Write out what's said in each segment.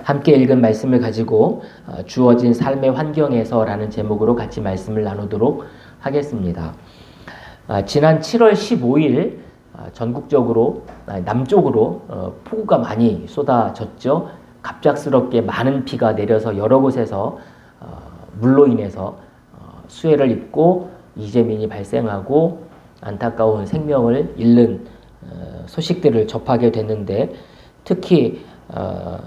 함께 읽은 말씀을 가지고 주어진 삶의 환경에서라는 제목으로 같이 말씀을 나누도록 하겠습니다. 지난 7월 15일 전국적으로 남쪽으로 폭우가 많이 쏟아졌죠. 갑작스럽게 많은 비가 내려서 여러 곳에서 물로 인해서 수해를 입고 이재민이 발생하고 안타까운 생명을 잃는 소식들을 접하게 됐는데, 특히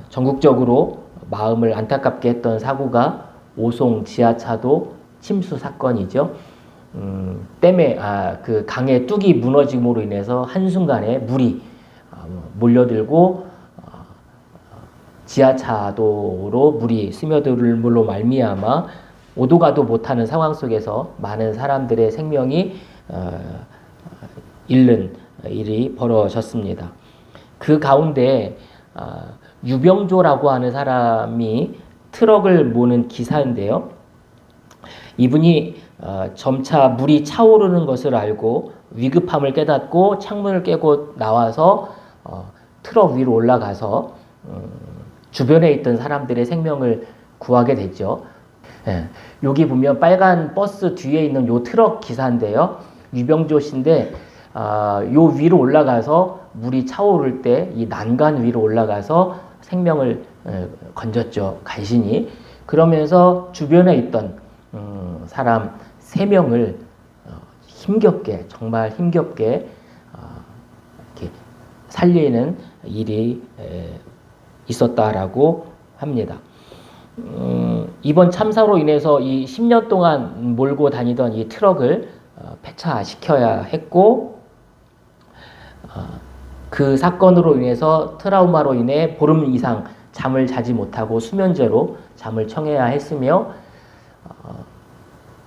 전국적으로 마음을 안타깝게 했던 사고가 오송 지하차도 침수 사건이죠. 댐에 그 강의 뚝이 무너짐으로 인해서 한순간에 물이 몰려들고 지하차도로 물이 스며들므로 말미암아 오도 가도 못하는 상황 속에서 많은 사람들의 생명이 잃는 일이 벌어졌습니다. 그 가운데 유병조라고 하는 사람이 트럭을 모는 기사인데요. 이분이 점차 물이 차오르는 것을 알고 위급함을 깨닫고 창문을 깨고 나와서 트럭 위로 올라가서 주변에 있던 사람들의 생명을 구하게 됐죠. 여기 보면 빨간 버스 뒤에 있는 요 트럭 기사인데요. 유병조 씨인데 요 위로 올라가서 물이 차오를 때 이 난간 위로 올라가서 생명을 건졌죠. 간신히. 그러면서 주변에 있던 사람 3명을 힘겹게, 정말 힘겹게 이렇게 살리는 일이 있었다라고 합니다. 이번 참사로 인해서 이 10년 동안 몰고 다니던 이 트럭을 폐차시켜야 했고, 그 사건으로 인해서 트라우마로 인해 보름 이상 잠을 자지 못하고 수면제로 잠을 청해야 했으며,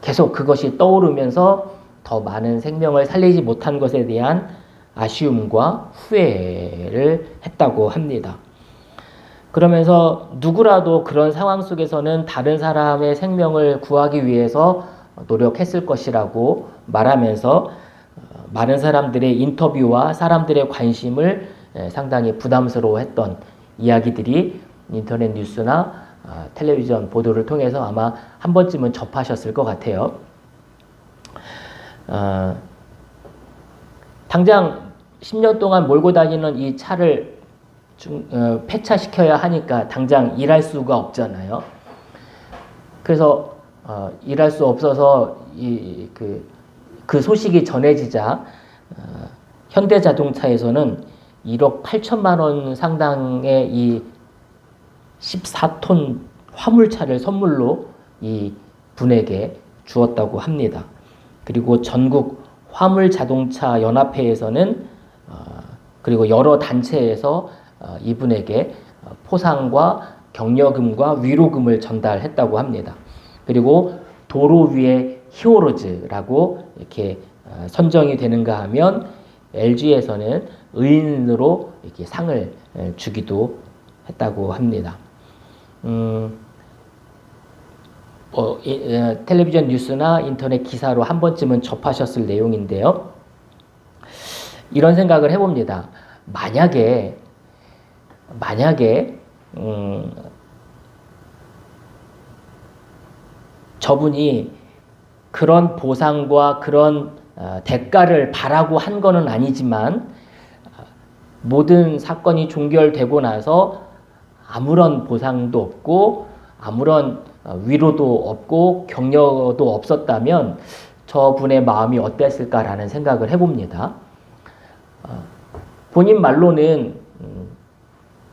계속 그것이 떠오르면서 더 많은 생명을 살리지 못한 것에 대한 아쉬움과 후회를 했다고 합니다. 그러면서 누구라도 그런 상황 속에서는 다른 사람의 생명을 구하기 위해서 노력했을 것이라고 말하면서 많은 사람들의 인터뷰와 사람들의 관심을 상당히 부담스러워했던 이야기들이 인터넷 뉴스나 텔레비전 보도를 통해서 아마 한 번쯤은 접하셨을 것 같아요. 당장 10년 동안 몰고 다니는 이 차를 폐차시켜야 하니까 당장 일할 수가 없잖아요. 그래서 일할 수 없어서 그 소식이 전해지자 현대자동차에서는 1억 8천만 원 상당의 이 14톤 화물차를 선물로 이 분에게 주었다고 합니다. 그리고 전국 화물자동차 연합회에서는 그리고 여러 단체에서 이분에게 포상과 격려금과 위로금을 전달했다고 합니다. 그리고 도로 위의 히어로즈라고 이렇게 선정이 되는가 하면 LG에서는 의인으로 이렇게 상을 주기도 했다고 합니다. 텔레비전 뉴스나 인터넷 기사로 한 번쯤은 접하셨을 내용인데요. 이런 생각을 해봅니다. 만약에 저분이 그런 보상과 그런 대가를 바라고 한 거는 아니지만 모든 사건이 종결되고 나서 아무런 보상도 없고 아무런 위로도 없고 격려도 없었다면 저분의 마음이 어땠을까라는 생각을 해봅니다. 본인 말로는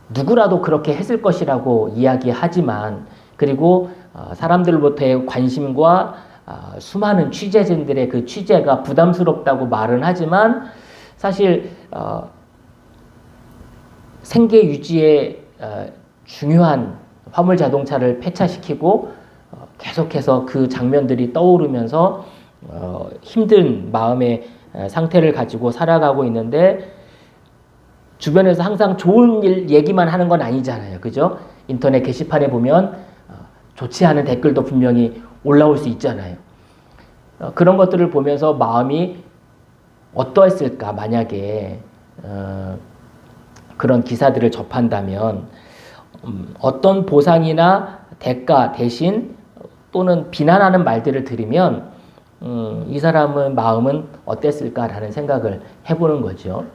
누구라도 그렇게 했을 것이라고 이야기하지만, 그리고 사람들로부터의 관심과 수많은 취재진들의 그 취재가 부담스럽다고 말은 하지만 사실 생계 유지에 중요한 화물 자동차를 폐차시키고 계속해서 그 장면들이 떠오르면서 힘든 마음의 상태를 가지고 살아가고 있는데, 주변에서 항상 좋은 일 얘기만 하는 건 아니잖아요. 그죠? 인터넷 게시판에 보면 좋지 않은 댓글도 분명히 올라올 수 있잖아요. 그런 것들을 보면서 마음이 어떠했을까, 만약에 그런 기사들을 접한다면 어떤 보상이나 대가 대신 또는 비난하는 말들을 들으면 이 사람의 마음은 어땠을까라는 생각을 해보는 거죠.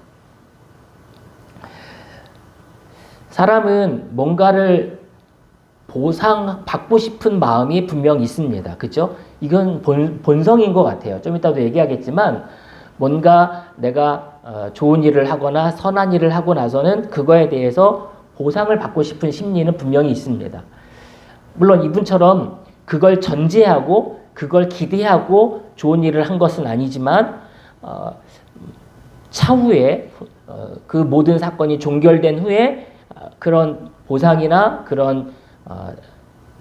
사람은 뭔가를 보상받고 싶은 마음이 분명 있습니다. 그죠? 이건 본성인 것 같아요. 좀 이따도 얘기하겠지만 뭔가 내가 좋은 일을 하거나 선한 일을 하고 나서는 그거에 대해서 보상을 받고 싶은 심리는 분명히 있습니다. 물론 이분처럼 그걸 전제하고 그걸 기대하고 좋은 일을 한 것은 아니지만 차후에 그 모든 사건이 종결된 후에 그런 보상이나 그런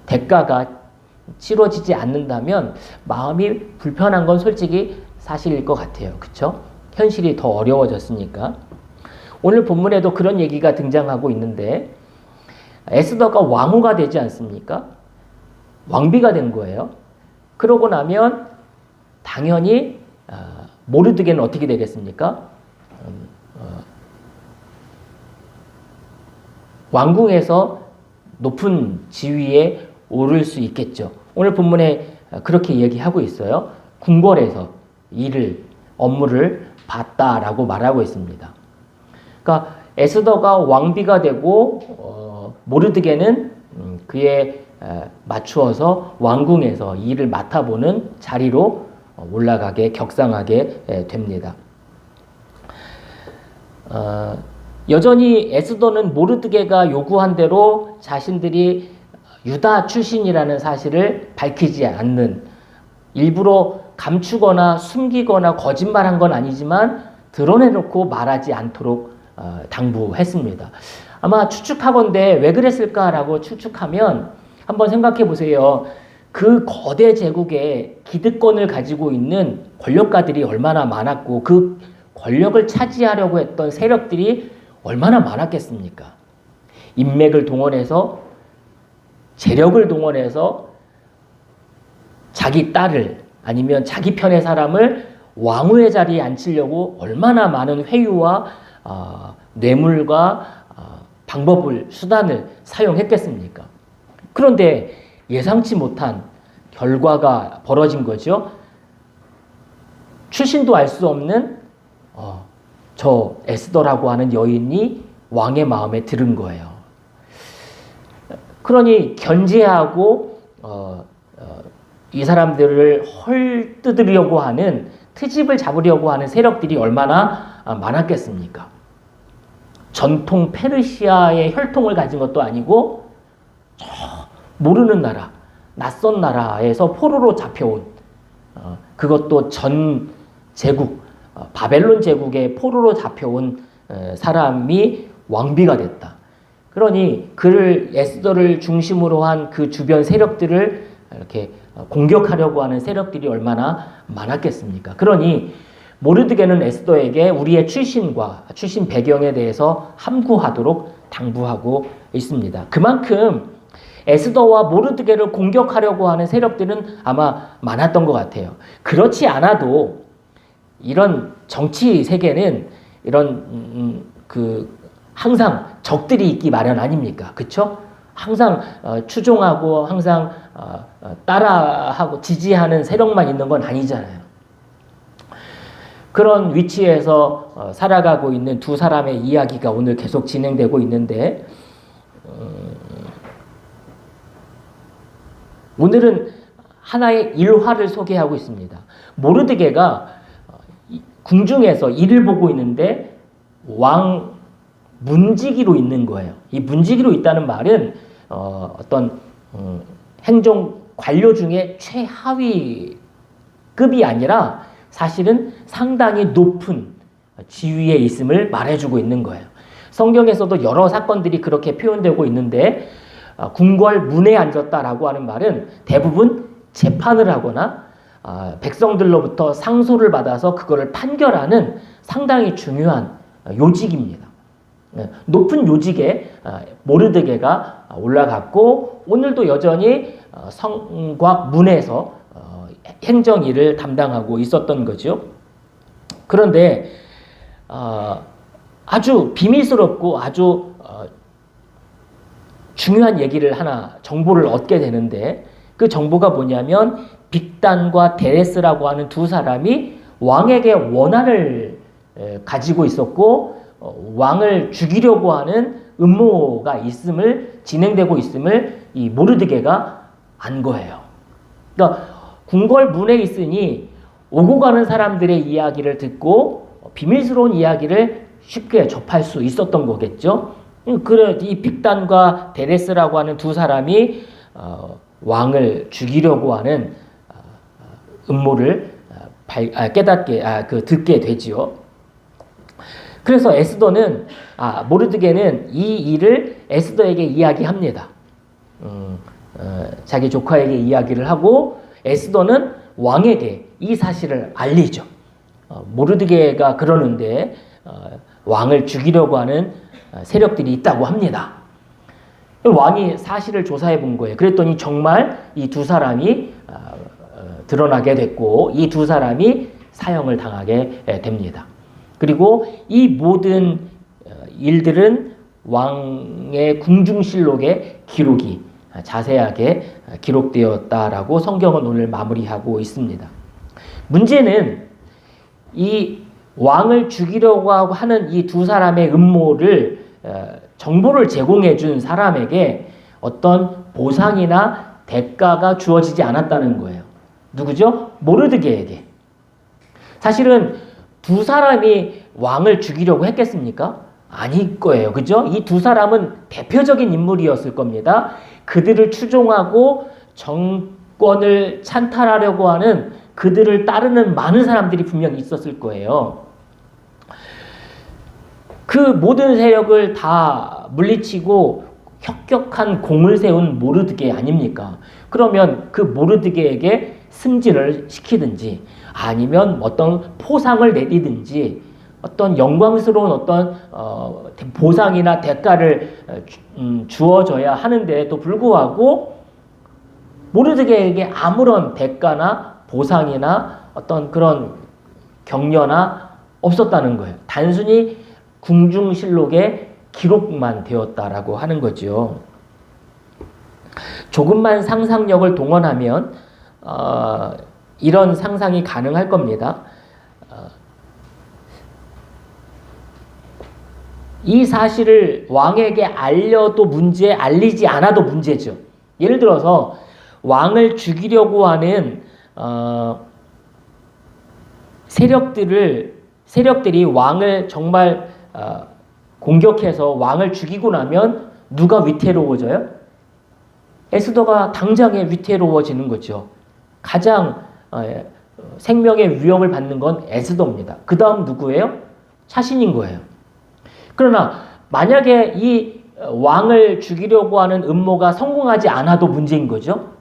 대가가 치러지지 않는다면 마음이 불편한 건 솔직히 사실일 것 같아요. 그렇죠? 현실이 더 어려워졌으니까. 오늘 본문에도 그런 얘기가 등장하고 있는데 에스더가 왕후가 되지 않습니까? 왕비가 된 거예요. 그러고 나면 당연히 모르드게는 어떻게 되겠습니까? 왕궁에서 높은 지위에 오를 수 있겠죠. 오늘 본문에 그렇게 얘기하고 있어요. 궁궐에서 업무를 봤다라고 말하고 있습니다. 그러니까 에스더가 왕비가 되고 모르드게는 그에 맞추어서 왕궁에서 일을 맡아보는 자리로 올라가게 격상하게 됩니다. 여전히 에스더는 모르드게가 요구한 대로 자신들이 유다 출신이라는 사실을 밝히지 않는, 일부러 감추거나 숨기거나 거짓말한 건 아니지만 드러내놓고 말하지 않도록 당부했습니다. 아마 추측하건대 왜 그랬을까라고 추측하면 한번 생각해 보세요. 그 거대 제국의 기득권을 가지고 있는 권력가들이 얼마나 많았고 그 권력을 차지하려고 했던 세력들이 얼마나 많았겠습니까? 인맥을 동원해서 재력을 동원해서 자기 딸을 아니면 자기 편의 사람을 왕후의 자리에 앉히려고 얼마나 많은 회유와 뇌물과 방법을 수단을 사용했겠습니까? 그런데 예상치 못한 결과가 벌어진 거죠. 출신도 알 수 없는 저 에스더라고 하는 여인이 왕의 마음에 들은 거예요. 그러니 견제하고 이 사람들을 헐뜯으려고 하는, 트집을 잡으려고 하는 세력들이 얼마나 많았겠습니까? 전통 페르시아의 혈통을 가진 것도 아니고 모르는 나라, 낯선 나라에서 포로로 잡혀온, 그것도 전 제국, 바벨론 제국의 포로로 잡혀온 사람이 왕비가 됐다. 그러니 그를, 에스더를 중심으로 한 그 주변 세력들을 이렇게 공격하려고 하는 세력들이 얼마나 많았겠습니까? 그러니 모르드게는 에스더에게 우리의 출신과 출신 배경에 대해서 함구하도록 당부하고 있습니다. 그만큼 에스더와 모르드게를 공격하려고 하는 세력들은 아마 많았던 것 같아요. 그렇지 않아도 이런 정치 세계는 이런 항상 적들이 있기 마련 아닙니까? 그렇죠? 항상 추종하고 항상 따라하고 지지하는 세력만 있는 건 아니잖아요. 그런 위치에서 살아가고 있는 두 사람의 이야기가 오늘 계속 진행되고 있는데 오늘은 하나의 일화를 소개하고 있습니다. 모르드게가 궁중에서 일을 보고 있는데 왕 문지기로 있는 거예요. 이 문지기로 있다는 말은 어떤 행정 관료 중에 최하위급이 아니라 사실은 상당히 높은 지위에 있음을 말해주고 있는 거예요. 성경에서도 여러 사건들이 그렇게 표현되고 있는데 궁궐 문에 앉았다라고 하는 말은 대부분 재판을 하거나 백성들로부터 상소를 받아서 그거를 판결하는 상당히 중요한 요직입니다. 높은 요직에 모르드게가 올라갔고 오늘도 여전히 성곽 문에서 행정 일을 담당하고 있었던 거죠. 그런데 아주 비밀스럽고 아주 중요한 얘기를 하나, 정보를 얻게 되는데, 그 정보가 뭐냐면 빅단과 데레스라고 하는 두 사람이 왕에게 원한을 가지고 있었고 왕을 죽이려고 하는 음모가 진행되고 있음을 이 모르드게가 안 거예요. 그러니까 궁궐 문에 있으니 오고 가는 사람들의 이야기를 듣고 비밀스러운 이야기를 쉽게 접할 수 있었던 거겠죠. 그래, 이 빅단과 데레스라고 하는 두 사람이 왕을 죽이려고 하는 음모를 듣게 되지요. 그래서 모르드게는 이 일을 에스더에게 이야기합니다. 자기 조카에게 이야기를 하고 에스더는 왕에게 이 사실을 알리죠. 모르드게가 그러는데 왕을 죽이려고 하는 세력들이 있다고 합니다. 왕이 사실을 조사해 본 거예요. 그랬더니 정말 이 두 사람이 드러나게 됐고 이 두 사람이 사형을 당하게 됩니다. 그리고 이 모든 일들은 왕의 궁중실록의 기록이 자세하게 기록되었다라고 성경은 오늘 마무리하고 있습니다. 문제는 이 왕을 죽이려고 하는 이 두 사람의 음모를 정보를 제공해 준 사람에게 어떤 보상이나 대가가 주어지지 않았다는 거예요. 누구죠? 모르드게에게. 사실은 두 사람이 왕을 죽이려고 했겠습니까? 아닐 거예요. 그죠? 이 두 사람은 대표적인 인물이었을 겁니다. 그들을 추종하고 정권을 찬탈하려고 하는 그들을 따르는 많은 사람들이 분명히 있었을 거예요. 그 모든 세력을 다 물리치고 혁혁한 공을 세운 모르드게 아닙니까? 그러면 그 모르드게에게 승진을 시키든지 아니면 어떤 포상을 내리든지 어떤 영광스러운 어떤 보상이나 대가를 주어져야 하는데도 불구하고 모르드게에게 아무런 대가나 보상이나 어떤 그런 격려나 없었다는 거예요. 단순히 궁중실록의 기록만 되었다라고 하는 거죠. 조금만 상상력을 동원하면 이런 상상이 가능할 겁니다. 이 사실을 왕에게 알려도 문제, 알리지 않아도 문제죠. 예를 들어서 왕을 죽이려고 하는 세력들이 왕을 정말 공격해서 왕을 죽이고 나면 누가 위태로워져요? 에스더가 당장에 위태로워지는 거죠. 가장 생명의 위협을 받는 건 에스더입니다. 그 다음 누구예요? 자신인 거예요. 그러나 만약에 이 왕을 죽이려고 하는 음모가 성공하지 않아도 문제인 거죠.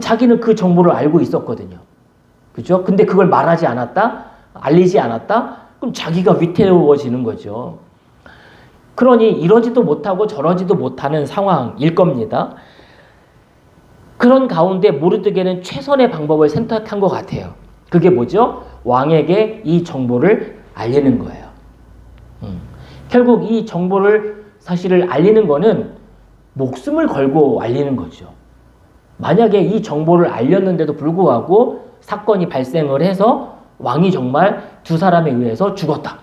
자기는 그 정보를 알고 있었거든요. 그죠? 근데 그걸 말하지 않았다? 알리지 않았다? 그럼 자기가 위태로워지는 거죠. 그러니 이러지도 못하고 저러지도 못하는 상황일 겁니다. 그런 가운데 모르드게는 최선의 방법을 선택한 것 같아요. 그게 뭐죠? 왕에게 이 정보를 알리는 거예요. 결국 이 정보를 사실을 알리는 거는 목숨을 걸고 알리는 거죠. 만약에 이 정보를 알렸는데도 불구하고 사건이 발생을 해서 왕이 정말 두 사람에 의해서 죽었다.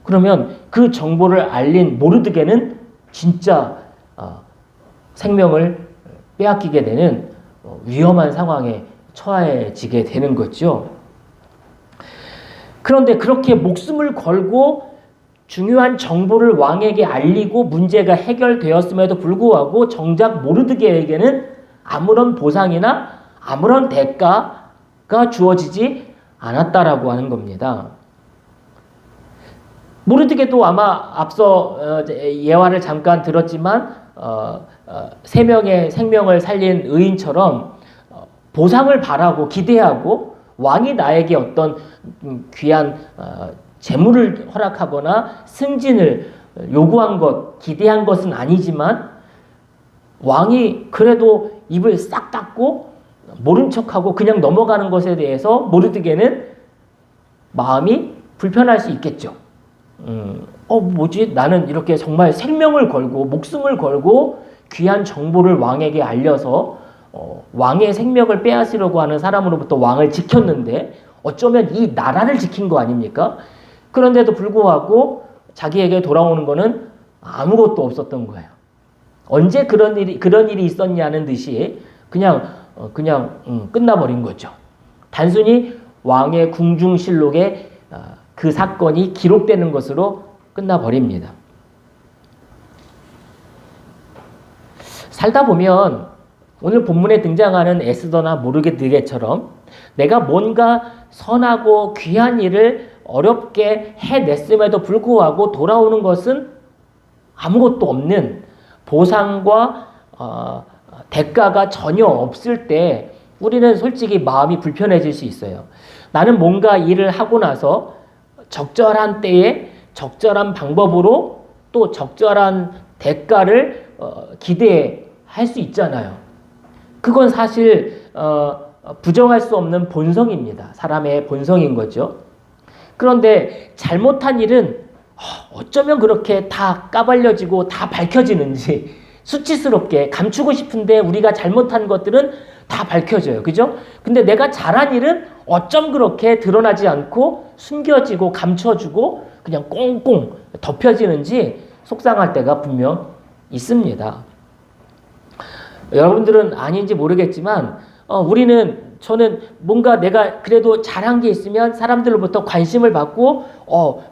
그러면 그 정보를 알린 모르드게는 진짜 생명을 빼앗기게 되는 위험한 상황에 처해지게 되는 거죠. 그런데 그렇게 목숨을 걸고 중요한 정보를 왕에게 알리고 문제가 해결되었음에도 불구하고 정작 모르드게에게는 아무런 보상이나 아무런 대가가 주어지지 않았다라고 하는 겁니다. 모르드게도 아마 앞서 예화를 잠깐 들었지만 세 명의 생명을 살린 의인처럼 보상을 바라고 기대하고 왕이 나에게 어떤 귀한 재물을 허락하거나 승진을 요구한 것, 기대한 것은 아니지만 왕이 그래도 입을 싹 닫고 모른 척하고 그냥 넘어가는 것에 대해서 모르드게는 마음이 불편할 수 있겠죠. 뭐지? 나는 이렇게 정말 생명을 걸고 목숨을 걸고 귀한 정보를 왕에게 알려서 왕의 생명을 빼앗으려고 하는 사람으로부터 왕을 지켰는데 어쩌면 이 나라를 지킨 거 아닙니까? 그런데도 불구하고 자기에게 돌아오는 거는 아무것도 없었던 거예요. 언제 그런 일이 있었냐는 듯이 그냥 끝나버린 거죠. 단순히 왕의 궁중실록에 그 사건이 기록되는 것으로 끝나버립니다. 살다 보면 오늘 본문에 등장하는 에스더나 모르드게처럼 내가 뭔가 선하고 귀한 일을 어렵게 해냈음에도 불구하고 돌아오는 것은 아무것도 없는 보상과 대가가 전혀 없을 때 우리는 솔직히 마음이 불편해질 수 있어요. 나는 뭔가 일을 하고 나서 적절한 때에 적절한 방법으로 또 적절한 대가를 기대할 수 있잖아요. 그건 사실 부정할 수 없는 본성입니다. 사람의 본성인 거죠. 그런데 잘못한 일은 어쩌면 그렇게 다 까발려지고 다 밝혀지는지 수치스럽게 감추고 싶은데 우리가 잘못한 것들은 다 밝혀져요. 그죠? 근데 내가 잘한 일은 어쩜 그렇게 드러나지 않고 숨겨지고 감춰지고 그냥 꽁꽁 덮여지는지 속상할 때가 분명 있습니다. 여러분들은 아닌지 모르겠지만 저는 뭔가 내가 그래도 잘한 게 있으면 사람들로부터 관심을 받고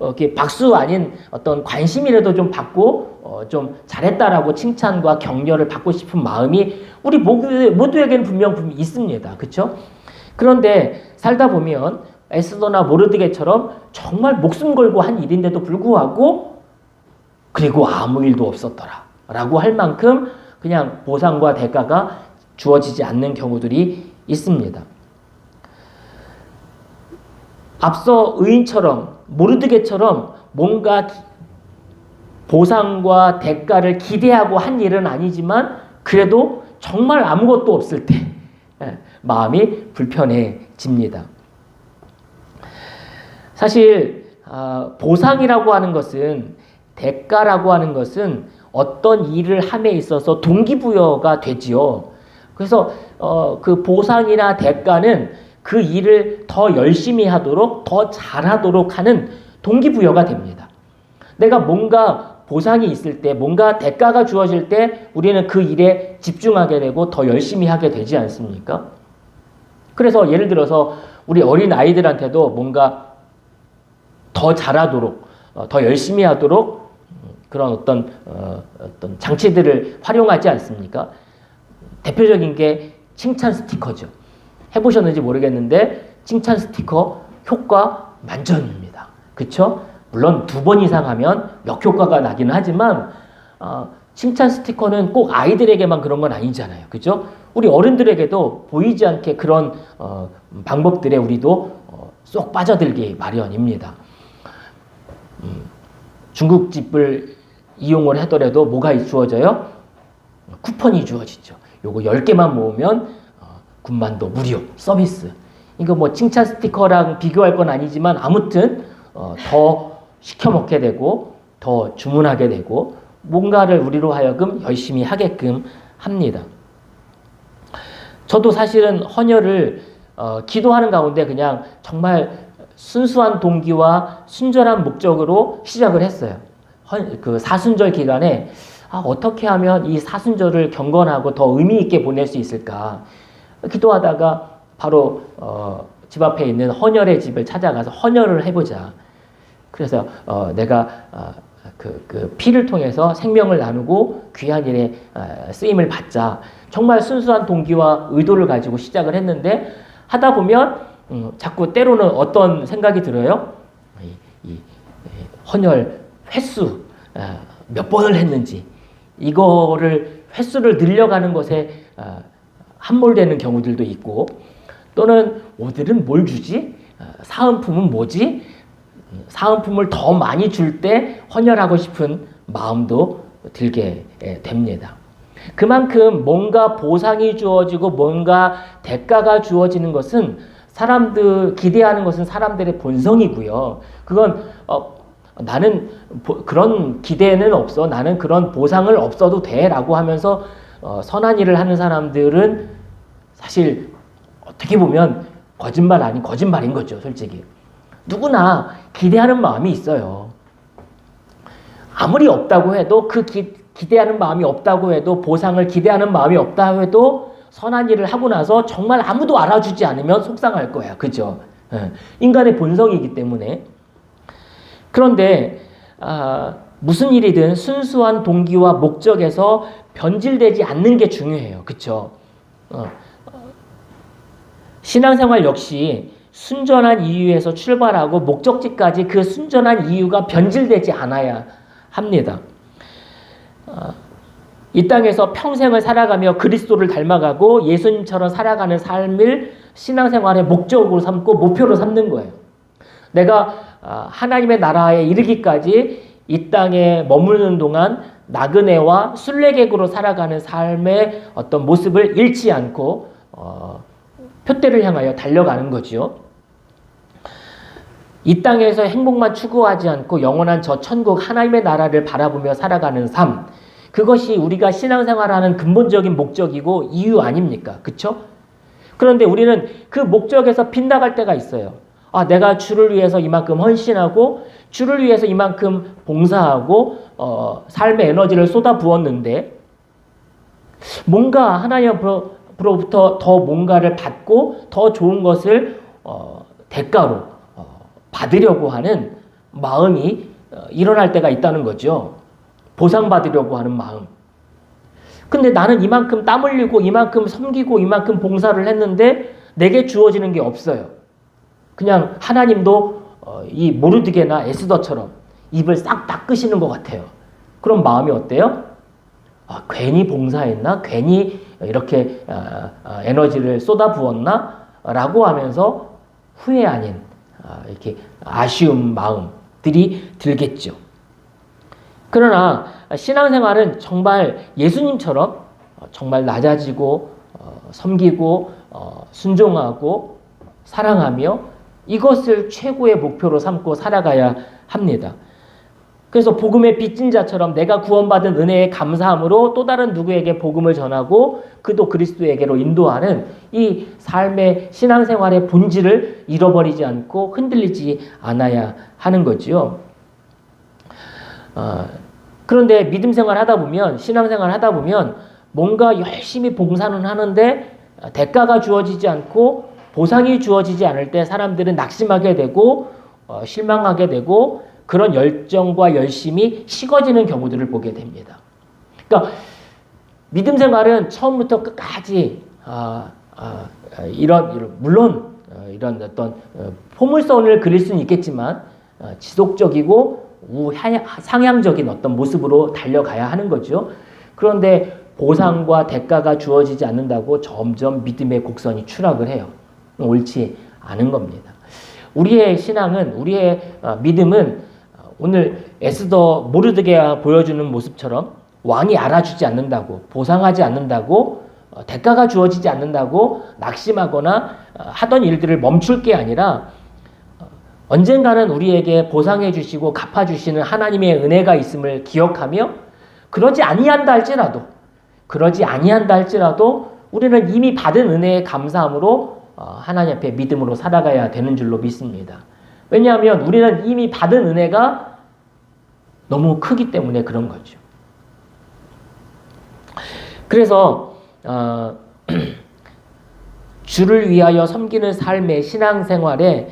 이렇게 박수 아닌 어떤 관심이라도 좀 받고 좀 잘했다라고 칭찬과 격려를 받고 싶은 마음이 우리 모두에게는 분명 있습니다. 그렇죠? 그런데 살다 보면 에스더나 모르드게처럼 정말 목숨 걸고 한 일인데도 불구하고 그리고 아무 일도 없었더라 라고 할 만큼 그냥 보상과 대가가 주어지지 않는 경우들이 있습니다. 앞서 의인처럼 모르드게처럼 뭔가 보상과 대가를 기대하고 한 일은 아니지만 그래도 정말 아무것도 없을 때 마음이 불편해집니다. 사실 보상이라고 하는 것은 대가라고 하는 것은 어떤 일을 함에 있어서 동기부여가 되지요. 그래서 그 보상이나 대가는 그 일을 더 열심히 하도록 더 잘하도록 하는 동기부여가 됩니다. 내가 뭔가 보상이 있을 때 뭔가 대가가 주어질 때 우리는 그 일에 집중하게 되고 더 열심히 하게 되지 않습니까? 그래서 예를 들어서 우리 어린 아이들한테도 뭔가 더 잘하도록 더 열심히 하도록 그런 어떤 장치들을 활용하지 않습니까? 대표적인 게 칭찬 스티커죠. 해보셨는지 모르겠는데 칭찬 스티커 효과 만점입니다. 그렇죠? 물론 2번 이상 하면 역효과가 나기는 하지만 칭찬 스티커는 꼭 아이들에게만 그런 건 아니잖아요. 그렇죠? 우리 어른들에게도 보이지 않게 그런 방법들에 우리도 쏙 빠져들기 마련입니다. 중국집을 이용을 하더라도 뭐가 주어져요? 쿠폰이 주어지죠. 요거 10개만 모으면 군만두 무료 서비스. 이거 뭐 칭찬 스티커랑 비교할 건 아니지만 아무튼 더 시켜 먹게 되고 더 주문하게 되고 뭔가를 우리로 하여금 열심히 하게끔 합니다. 저도 사실은 헌혈을 기도하는 가운데 그냥 정말 순수한 동기와 순전한 목적으로 시작을 했어요. 그 사순절 기간에 어떻게 하면 이 사순절을 경건하고 더 의미 있게 보낼 수 있을까 기도하다가 바로 집 앞에 있는 헌혈의 집을 찾아가서 헌혈을 해보자. 그래서 내가 그 피를 통해서 생명을 나누고 귀한 일에 쓰임을 받자. 정말 순수한 동기와 의도를 가지고 시작을 했는데 하다 보면 자꾸 때로는 어떤 생각이 들어요? 이 헌혈 횟수 몇 번을 했는지 이거를 횟수를 늘려가는 것에 함몰되는 경우들도 있고 또는 오늘은 뭘 주지? 사은품은 뭐지? 사은품을 더 많이 줄 때 헌혈하고 싶은 마음도 들게 됩니다. 그만큼 뭔가 보상이 주어지고 뭔가 대가가 주어지는 것은 기대하는 것은 사람들의 본성이고요. 그건 나는 그런 기대는 없어. 나는 그런 보상을 없어도 돼. 라고 하면서 선한 일을 하는 사람들은 사실 어떻게 보면 거짓말 아닌 거짓말인 거죠. 솔직히. 누구나 기대하는 마음이 있어요. 아무리 없다고 해도 그 기대하는 마음이 없다고 해도 보상을 기대하는 마음이 없다고 해도 선한 일을 하고 나서 정말 아무도 알아주지 않으면 속상할 거야. 그죠? 인간의 본성이기 때문에. 그런데 무슨 일이든 순수한 동기와 목적에서 변질되지 않는 게 중요해요. 그쵸? 신앙생활 역시 순전한 이유에서 출발하고 목적지까지 그 순전한 이유가 변질되지 않아야 합니다. 이 땅에서 평생을 살아가며 그리스도를 닮아가고 예수님처럼 살아가는 삶을 신앙생활의 목적으로 삼고 목표로 삼는 거예요. 내가 하나님의 나라에 이르기까지 이 땅에 머무르는 동안 나그네와 순례객으로 살아가는 삶의 어떤 모습을 잃지 않고 표대를 향하여 달려가는 거죠. 이 땅에서 행복만 추구하지 않고 영원한 저 천국 하나님의 나라를 바라보며 살아가는 삶, 그것이 우리가 신앙생활하는 근본적인 목적이고 이유 아닙니까? 그렇죠? 그런데 우리는 그 목적에서 빗나갈 때가 있어요. 내가 주를 위해서 이만큼 헌신하고 주를 위해서 이만큼 봉사하고 삶의 에너지를 쏟아 부었는데 뭔가 하나님으로부터 더 뭔가를 받고 더 좋은 것을 대가로 받으려고 하는 마음이 일어날 때가 있다는 거죠. 보상받으려고 하는 마음. 근데 나는 이만큼 땀 흘리고 이만큼 섬기고 이만큼 봉사를 했는데 내게 주어지는 게 없어요. 그냥 하나님도 이 모르드게나 에스더처럼 입을 싹 닦으시는 것 같아요. 그런 마음이 어때요? 괜히 봉사했나? 괜히 이렇게 에너지를 쏟아부었나? 라고 하면서 후회 아닌 이렇게 아쉬운 마음들이 들겠죠. 그러나 신앙생활은 정말 예수님처럼 정말 낮아지고 섬기고 순종하고 사랑하며 이것을 최고의 목표로 삼고 살아가야 합니다. 그래서 복음의 빚진 자처럼 내가 구원받은 은혜에 감사함으로 또 다른 누구에게 복음을 전하고 그도 그리스도에게로 인도하는 이 삶의 신앙생활의 본질을 잃어버리지 않고 흔들리지 않아야 하는 거지요. 그런데 믿음 생활 하다 보면, 신앙생활 하다 보면 뭔가 열심히 봉사는 하는데 대가가 주어지지 않고 보상이 주어지지 않을 때 사람들은 낙심하게 되고 실망하게 되고 그런 열정과 열심이 식어지는 경우들을 보게 됩니다. 그러니까 믿음 생활은 처음부터 끝까지 물론 이런 어떤 포물선을 그릴 수는 있겠지만 지속적이고 상향적인 어떤 모습으로 달려가야 하는 거죠. 그런데 보상과 대가가 주어지지 않는다고 점점 믿음의 곡선이 추락을 해요. 옳지 않은 겁니다. 우리의 신앙은, 우리의 믿음은 오늘 에스더 모르드게가 보여주는 모습처럼 왕이 알아주지 않는다고, 보상하지 않는다고, 대가가 주어지지 않는다고 낙심하거나 하던 일들을 멈출 게 아니라 언젠가는 우리에게 보상해 주시고 갚아 주시는 하나님의 은혜가 있음을 기억하며 그러지 아니한다 할지라도 우리는 이미 받은 은혜에 감사함으로 하나님 앞에 믿음으로 살아가야 되는 줄로 믿습니다. 왜냐하면 우리는 이미 받은 은혜가 너무 크기 때문에 그런 거죠. 그래서 주를 위하여 섬기는 삶의 신앙생활에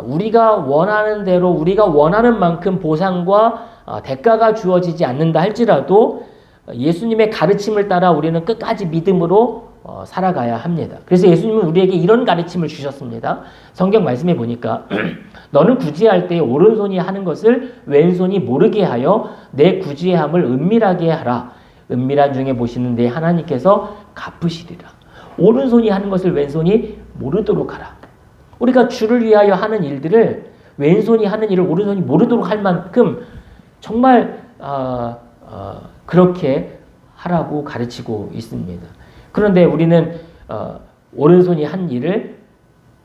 우리가 원하는 대로 우리가 원하는 만큼 보상과 대가가 주어지지 않는다 할지라도 예수님의 가르침을 따라 우리는 끝까지 믿음으로 살아가야 합니다. 그래서 예수님은 우리에게 이런 가르침을 주셨습니다. 성경 말씀에 보니까 너는 구제할 때 오른손이 하는 것을 왼손이 모르게 하여 내 구제함을 은밀하게 하라. 은밀한 중에 보시는 내 하나님께서 갚으시리라. 오른손이 하는 것을 왼손이 모르도록 하라. 우리가 주를 위하여 하는 일들을 왼손이 하는 일을 오른손이 모르도록 할 만큼 정말 그렇게 하라고 가르치고 있습니다. 그런데 우리는 오른손이 한 일을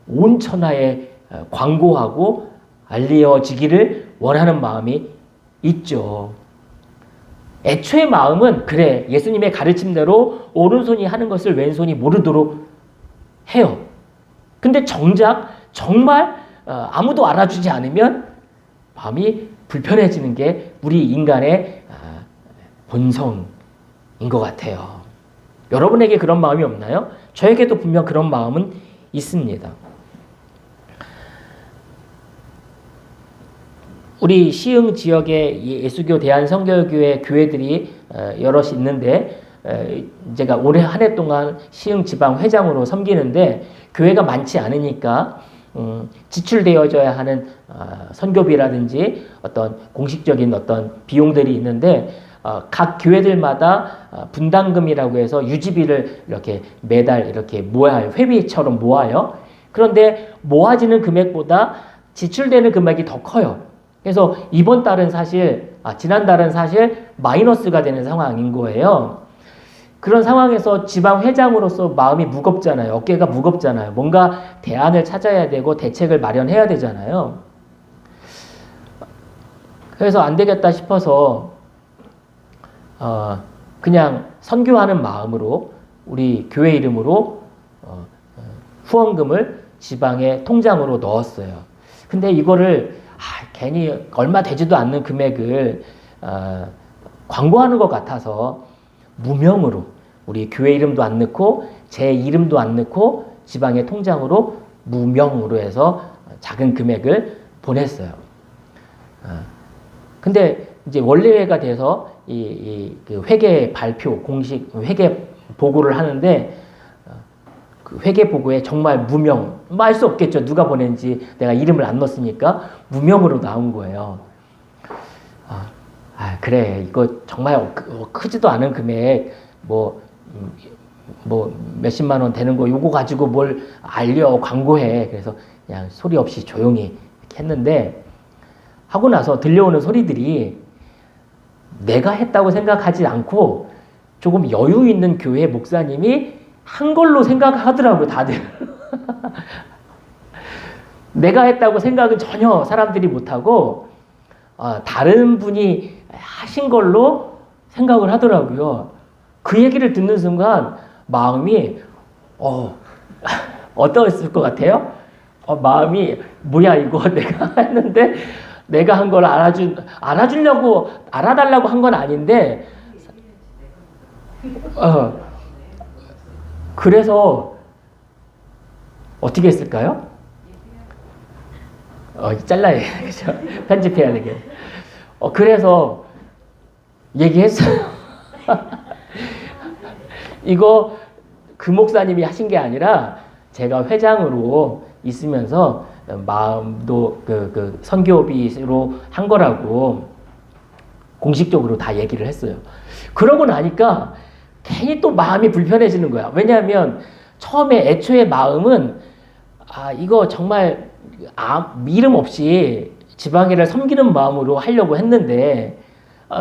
온 천하에 광고하고 알려지기를 원하는 마음이 있죠. 애초의 마음은 그래, 예수님의 가르침대로 오른손이 하는 것을 왼손이 모르도록 해요. 근데 정작 정말 아무도 알아주지 않으면 마음이 불편해지는 게 우리 인간의 본성인 것 같아요. 여러분에게 그런 마음이 없나요? 저에게도 분명 그런 마음은 있습니다. 우리 시흥 지역에 예수교 대한성결교회 교회들이 여럿이 있는데, 제가 올해 한 해 동안 시흥 지방 회장으로 섬기는데, 교회가 많지 않으니까 지출되어져야 하는 선교비라든지 어떤 공식적인 어떤 비용들이 있는데, 각 교회들마다 분담금이라고 해서 유지비를 이렇게 매달 이렇게 모아요. 회비처럼 모아요. 그런데 모아지는 금액보다 지출되는 금액이 더 커요. 그래서 이번 달은 사실, 지난달은 사실 마이너스가 되는 상황인 거예요. 그런 상황에서 지방 회장으로서 마음이 무겁잖아요. 어깨가 무겁잖아요. 뭔가 대안을 찾아야 되고 대책을 마련해야 되잖아요. 그래서 안 되겠다 싶어서 그냥 선교하는 마음으로 우리 교회 이름으로 후원금을 지방의 통장으로 넣었어요. 근데 이거를 괜히 얼마 되지도 않는 금액을 광고하는 것 같아서 무명으로 우리 교회 이름도 안 넣고 제 이름도 안 넣고 지방의 통장으로 무명으로 해서 작은 금액을 보냈어요. 근데 이제 원래회가 돼서 그 회계 발표 공식 회계 보고를 하는데, 그 회계 보고에 정말 무명, 알 수 없겠죠. 누가 보낸지 내가 이름을 안 넣었으니까 무명으로 나온 거예요. 그래, 이거 정말 크지도 않은 금액, 뭐 몇십만 원 되는 거 요거 가지고 뭘 알려, 광고해. 그래서 그냥 소리 없이 조용히 이렇게 했는데, 하고 나서 들려오는 소리들이 내가 했다고 생각하지 않고 조금 여유 있는 교회 목사님이 한 걸로 생각하더라고요, 다들. 내가 했다고 생각은 전혀 사람들이 못하고 다른 분이 하신 걸로 생각을 하더라고요. 그 얘기를 듣는 순간 마음이 어떠했을 것 같아요? 마음이 뭐야 이거 내가 했는데 내가 한 걸 알아주려고 알아달라고 한 건 아닌데 그래서 어떻게 했을까요? 잘라야 해. 그죠? 편집해야 되게. 그래서 얘기했어요. 이거 그 목사님이 하신 게 아니라 제가 회장으로 있으면서 마음도 그 선교비로 한 거라고 공식적으로 다 얘기를 했어요. 그러고 나니까 괜히 또 마음이 불편해지는 거야. 왜냐하면 처음에 애초에 마음은 이거 정말 이름 없이 지방회를 섬기는 마음으로 하려고 했는데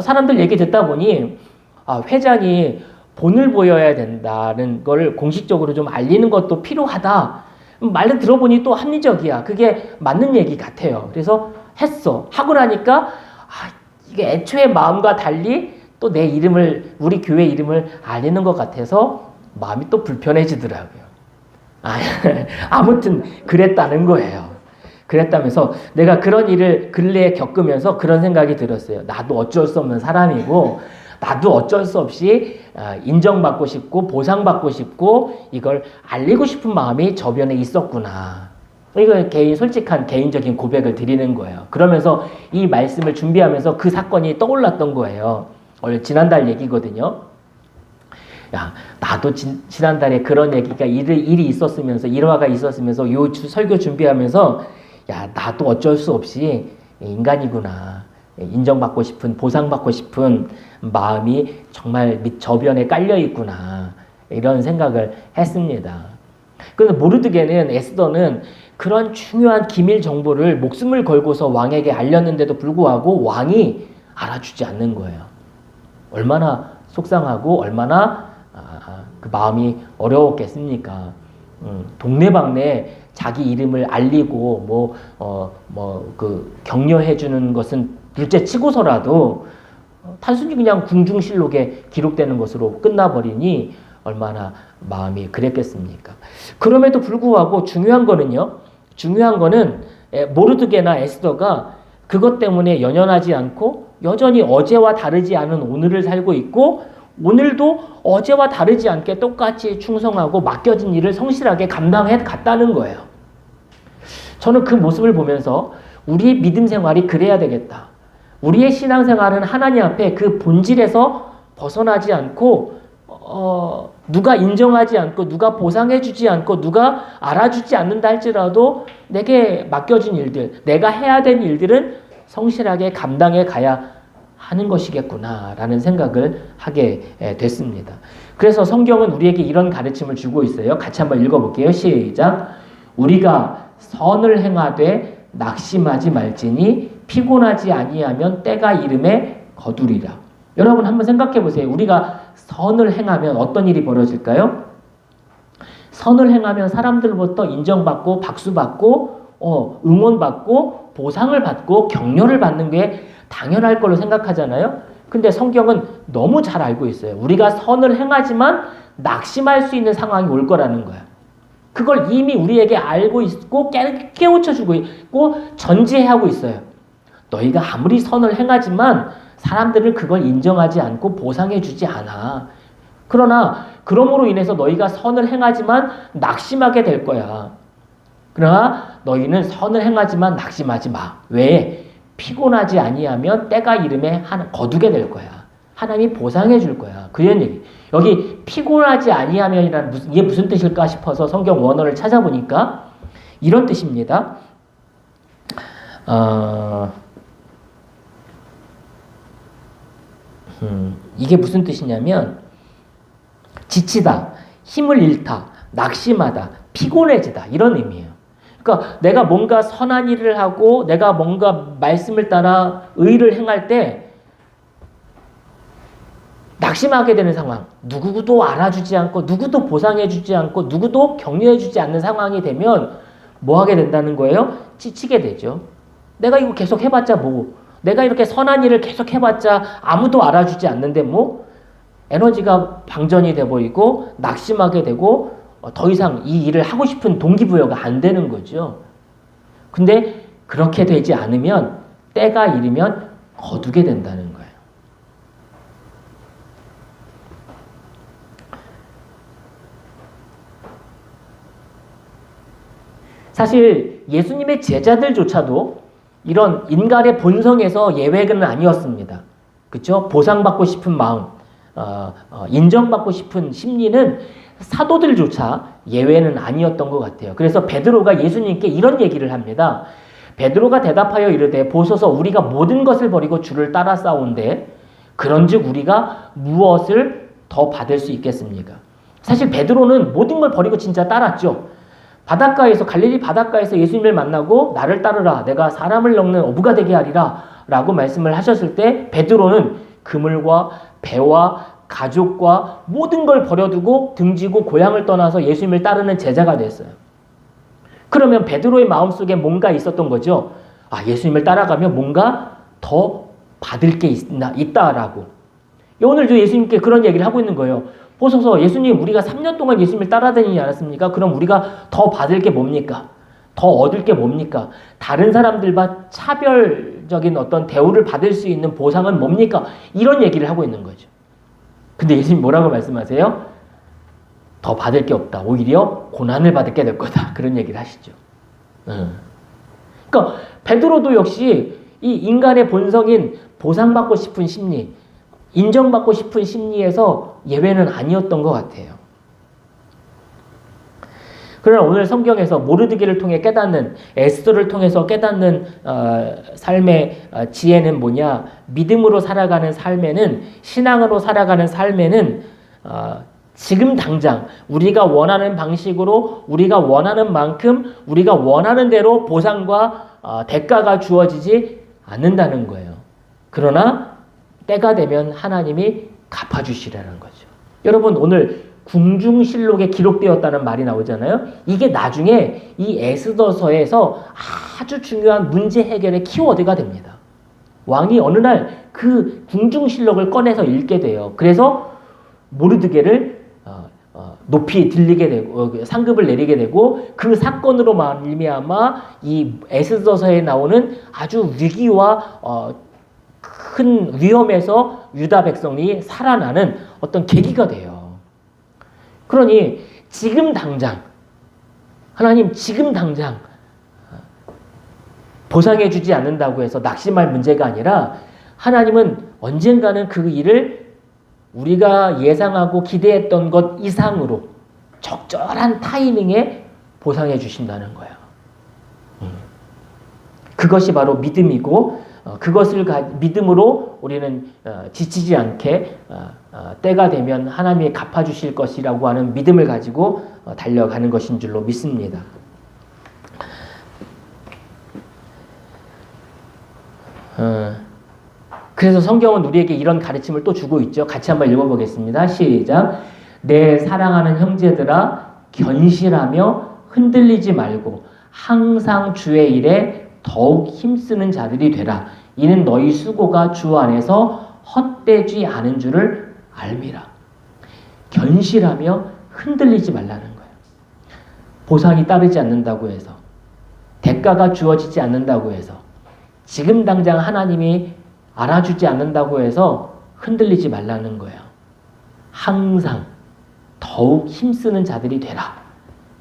사람들 얘기 듣다 보니 회장이 본을 보여야 된다는 걸 공식적으로 좀 알리는 것도 필요하다. 말을 들어보니 또 합리적이야. 그게 맞는 얘기 같아요. 그래서 했어. 하고 나니까 이게 애초에 마음과 달리 또 내 이름을, 우리 교회 이름을 알리는 것 같아서 마음이 또 불편해지더라고요. 아무튼 그랬다는 거예요. 그랬다면서 내가 그런 일을 근래에 겪으면서 그런 생각이 들었어요. 나도 어쩔 수 없는 사람이고 나도 어쩔 수 없이 인정받고 싶고 보상받고 싶고 이걸 알리고 싶은 마음이 저변에 있었구나. 이거 솔직한 개인적인 고백을 드리는 거예요. 그러면서 이 말씀을 준비하면서 그 사건이 떠올랐던 거예요. 원래 지난달 얘기거든요. 나도 지난달에 그런 얘기가 일이 있었으면서 일화가 있었으면서 요 설교 준비하면서 나도 어쩔 수 없이 인간이구나. 인정받고 싶은, 보상받고 싶은 마음이 정말 저변에 깔려 있구나. 이런 생각을 했습니다. 그래서 모르드게는, 에스더는 그런 중요한 기밀 정보를 목숨을 걸고서 왕에게 알렸는데도 불구하고 왕이 알아주지 않는 거예요. 얼마나 속상하고 얼마나 그 마음이 어려웠겠습니까? 동네방네 자기 이름을 알리고 격려해 주는 것은 둘째 치고서라도 단순히 그냥 궁중실록에 기록되는 것으로 끝나버리니 얼마나 마음이 그랬겠습니까? 그럼에도 불구하고 중요한 거는 모르드게나 에스더가 그것 때문에 연연하지 않고 여전히 어제와 다르지 않은 오늘을 살고 있고, 오늘도 어제와 다르지 않게 똑같이 충성하고 맡겨진 일을 성실하게 감당해 갔다는 거예요. 저는 그 모습을 보면서 우리의 믿음 생활이 그래야 되겠다. 우리의 신앙생활은 하나님 앞에 그 본질에서 벗어나지 않고 누가 인정하지 않고 누가 보상해주지 않고 누가 알아주지 않는다 할지라도 내게 맡겨진 일들, 내가 해야 될 일들은 성실하게 감당해 가야 하는 것이겠구나라는 생각을 하게 됐습니다. 그래서 성경은 우리에게 이런 가르침을 주고 있어요. 같이 한번 읽어볼게요. 시작. 우리가 선을 행하되 낙심하지 말지니 피곤하지 아니하면 때가 이름에 거두리라. 여러분 한번 생각해 보세요. 우리가 선을 행하면 어떤 일이 벌어질까요? 선을 행하면 사람들로부터 인정받고 박수받고 응원받고 보상을 받고 격려를 받는 게 당연할 걸로 생각하잖아요. 근데 성경은 너무 잘 알고 있어요. 우리가 선을 행하지만 낙심할 수 있는 상황이 올 거라는 거야. 그걸 이미 우리에게 알고 있고 깨우쳐주고 있고 전제하고 있어요. 너희가 아무리 선을 행하지만 사람들은 그걸 인정하지 않고 보상해주지 않아. 그러나 그러므로 인해서 너희가 선을 행하지만 낙심하게 될 거야. 그러나 너희는 선을 행하지만 낙심하지 마. 왜? 피곤하지 아니하면 때가 이름에 거두게 될 거야. 하나님이 보상해 줄 거야. 그런 얘기. 여기 피곤하지 아니하면이란 이게 무슨 뜻일까 싶어서 성경 원어를 찾아보니까 이런 뜻입니다. 이게 무슨 뜻이냐면 지치다, 힘을 잃다, 낙심하다, 피곤해지다 이런 의미예요. 그러니까 내가 뭔가 선한 일을 하고 내가 뭔가 말씀을 따라 의를 행할 때 낙심하게 되는 상황, 누구도 알아주지 않고 누구도 보상해주지 않고 누구도 격려해주지 않는 상황이 되면 뭐 하게 된다는 거예요? 지치게 되죠. 내가 이거 계속 해봤자 뭐, 내가 이렇게 선한 일을 계속 해봤자 아무도 알아주지 않는데 뭐 에너지가 방전이 돼버리고 낙심하게 되고 더 이상 이 일을 하고 싶은 동기부여가 안 되는 거죠. 근데 그렇게 되지 않으면 때가 이르면 거두게 된다는 거예요. 사실 예수님의 제자들조차도 이런 인간의 본성에서 예외는 아니었습니다. 그렇죠? 보상받고 싶은 마음, 인정받고 싶은 심리는 사도들조차 예외는 아니었던 것 같아요. 그래서 베드로가 예수님께 이런 얘기를 합니다. 베드로가 대답하여 이르되 보소서 우리가 모든 것을 버리고 주를 따라 싸운데 그런즉 우리가 무엇을 더 받을 수 있겠습니까? 사실 베드로는 모든 걸 버리고 진짜 따랐죠. 바닷가에서 갈릴리 바닷가에서 예수님을 만나고 나를 따르라 내가 사람을 엮는 어부가 되게 하리라 라고 말씀을 하셨을 때 베드로는 그물과 배와 가족과 모든 걸 버려두고 등지고 고향을 떠나서 예수님을 따르는 제자가 됐어요. 그러면 베드로의 마음속에 뭔가 있었던 거죠. 아, 예수님을 따라가면 뭔가 더 받을 게 있다라고. 오늘도 예수님께 그런 얘기를 하고 있는 거예요. 보소서 예수님 우리가 3년 동안 예수님을 따라다니지 않았습니까? 그럼 우리가 더 받을 게 뭡니까? 더 얻을 게 뭡니까? 다른 사람들과 차별적인 어떤 대우를 받을 수 있는 보상은 뭡니까? 이런 얘기를 하고 있는 거죠. 근데 예수님 뭐라고 말씀하세요? 더 받을 게 없다. 오히려 고난을 받게 될 거다. 그런 얘기를 하시죠. 그러니까 베드로도 역시 이 인간의 본성인 보상받고 싶은 심리, 인정받고 싶은 심리에서 예외는 아니었던 것 같아요. 그러나 오늘 성경에서 모르드게를 통해 깨닫는, 에스더를 통해서 깨닫는 삶의 지혜는 뭐냐? 믿음으로 살아가는 삶에는, 신앙으로 살아가는 삶에는 지금 당장 우리가 원하는 방식으로 우리가 원하는 만큼 우리가 원하는 대로 보상과 대가가 주어지지 않는다는 거예요. 그러나 때가 되면 하나님이 갚아주시라는 거죠. 여러분 오늘 궁중실록에 기록되었다는 말이 나오잖아요. 이게 나중에 이 에스더서에서 아주 중요한 문제 해결의 키워드가 됩니다. 왕이 어느 날 그 궁중실록을 꺼내서 읽게 돼요. 그래서 모르드게를 높이 들리게 되고 상급을 내리게 되고 그 사건으로 말미암아 이 에스더서에 나오는 아주 위기와 큰 위험에서 유다 백성이 살아나는 어떤 계기가 돼요. 그러니 지금 당장 하나님 지금 당장 보상해주지 않는다고 해서 낙심할 문제가 아니라 하나님은 언젠가는 그 일을 우리가 예상하고 기대했던 것 이상으로 적절한 타이밍에 보상해 주신다는 거예요. 그것이 바로 믿음이고 그것을 믿음으로 우리는 지치지 않게 때가 되면 하나님이 갚아주실 것이라고 하는 믿음을 가지고 달려가는 것인 줄로 믿습니다. 그래서 성경은 우리에게 이런 가르침을 또 주고 있죠. 같이 한번 읽어보겠습니다. 시작. 내 사랑하는 형제들아 견실하며 흔들리지 말고 항상 주의 일에 더욱 힘쓰는 자들이 되라. 이는 너희 수고가 주 안에서 헛되지 않은 줄을 알미라. 견실하며 흔들리지 말라는 거예요. 보상이 따르지 않는다고 해서 대가가 주어지지 않는다고 해서 지금 당장 하나님이 알아주지 않는다고 해서 흔들리지 말라는 거예요. 항상 더욱 힘쓰는 자들이 되라.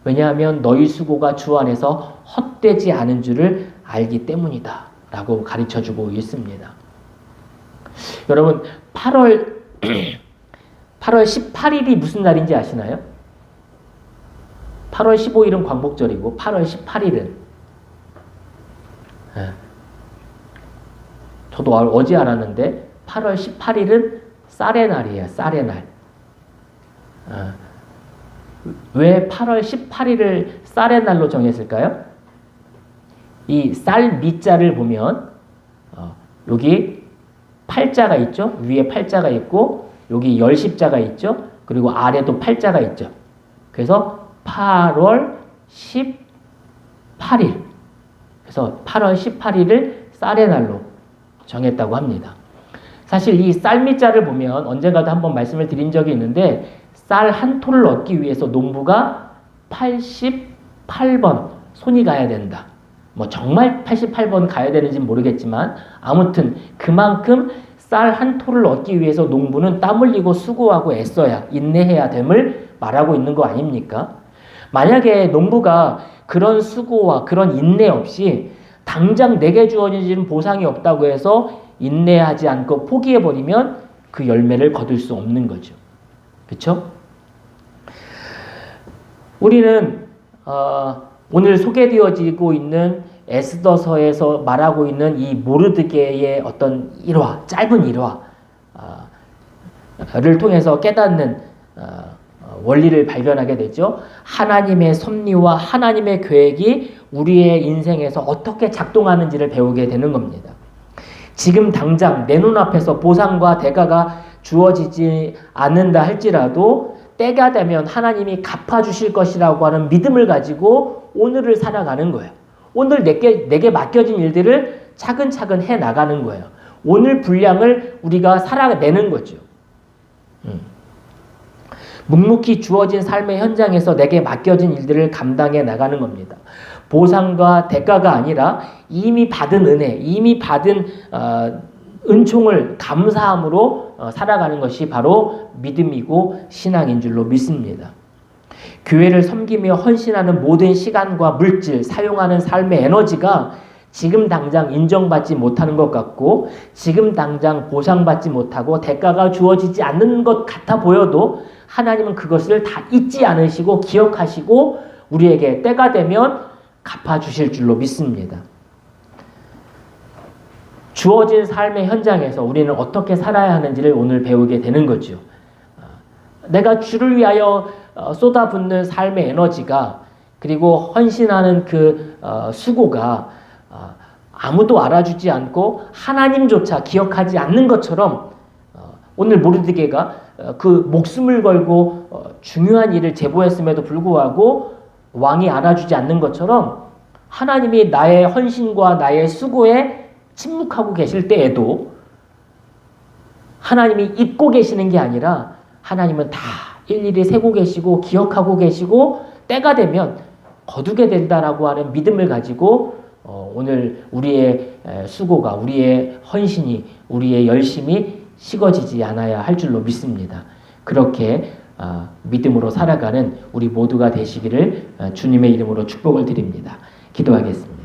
왜냐하면 너희 수고가 주 안에서 헛되지 않은 줄을 알기 때문이다. 라고 가르쳐주고 있습니다. 여러분 8월 18일이 무슨 날인지 아시나요? 8월 15일은 광복절이고 8월 18일은 저도 어제 알았는데 8월 18일은 쌀의 날이에요. 쌀의 날. 왜 8월 18일을 쌀의 날로 정했을까요? 이 쌀 밑자를 보면 여기 팔자가 있죠. 위에 팔자가 있고 여기 열십자가 있죠. 그리고 아래도 팔자가 있죠. 그래서 8월 18일. 그래서 8월 18일을 쌀의 날로 정했다고 합니다. 사실 이 쌀 밑자를 보면 언젠가도 한번 말씀을 드린 적이 있는데 쌀 한 톨을 얻기 위해서 농부가 88번 손이 가야 된다. 뭐 정말 88번 가야 되는지는 모르겠지만 아무튼 그만큼 쌀 한 톨을 얻기 위해서 농부는 땀 흘리고 수고하고 애써야 인내해야 됨을 말하고 있는 거 아닙니까? 만약에 농부가 그런 수고와 그런 인내 없이 당장 내게 주어지는 보상이 없다고 해서 인내하지 않고 포기해버리면 그 열매를 거둘 수 없는 거죠. 그렇죠? 우리는 오늘 소개되어지고 있는 에스더서에서 말하고 있는 이 모르드게의 어떤 일화, 짧은 일화를 통해서 깨닫는 원리를 발견하게 되죠. 하나님의 섭리와 하나님의 계획이 우리의 인생에서 어떻게 작동하는지를 배우게 되는 겁니다. 지금 당장 내 눈앞에서 보상과 대가가 주어지지 않는다 할지라도 때가 되면 하나님이 갚아주실 것이라고 하는 믿음을 가지고 오늘을 살아가는 거예요. 오늘 내게 맡겨진 일들을 차근차근 해나가는 거예요. 오늘 분량을 우리가 살아내는 거죠. 묵묵히 주어진 삶의 현장에서 내게 맡겨진 일들을 감당해 나가는 겁니다. 보상과 대가가 아니라 이미 받은 은혜, 이미 받은 은총을 감사함으로 살아가는 것이 바로 믿음이고 신앙인 줄로 믿습니다. 교회를 섬기며 헌신하는 모든 시간과 물질, 사용하는 삶의 에너지가 지금 당장 인정받지 못하는 것 같고 지금 당장 보상받지 못하고 대가가 주어지지 않는 것 같아 보여도 하나님은 그것을 다 잊지 않으시고 기억하시고 우리에게 때가 되면 갚아주실 줄로 믿습니다. 주어진 삶의 현장에서 우리는 어떻게 살아야 하는지를 오늘 배우게 되는 거죠. 내가 주를 위하여 쏟아붓는 삶의 에너지가 그리고 헌신하는 그 수고가 아무도 알아주지 않고 하나님조차 기억하지 않는 것처럼 오늘 모르드게가 그 목숨을 걸고 중요한 일을 제보했음에도 불구하고 왕이 알아주지 않는 것처럼 하나님이 나의 헌신과 나의 수고에 침묵하고 계실 때에도 하나님이 잊고 계시는 게 아니라 하나님은 다 일일이 세고 계시고 기억하고 계시고 때가 되면 거두게 된다라고 하는 믿음을 가지고 오늘 우리의 수고가, 우리의 헌신이, 우리의 열심이 식어지지 않아야 할 줄로 믿습니다. 그렇게 믿음으로 살아가는 우리 모두가 되시기를 주님의 이름으로 축복을 드립니다. 기도하겠습니다.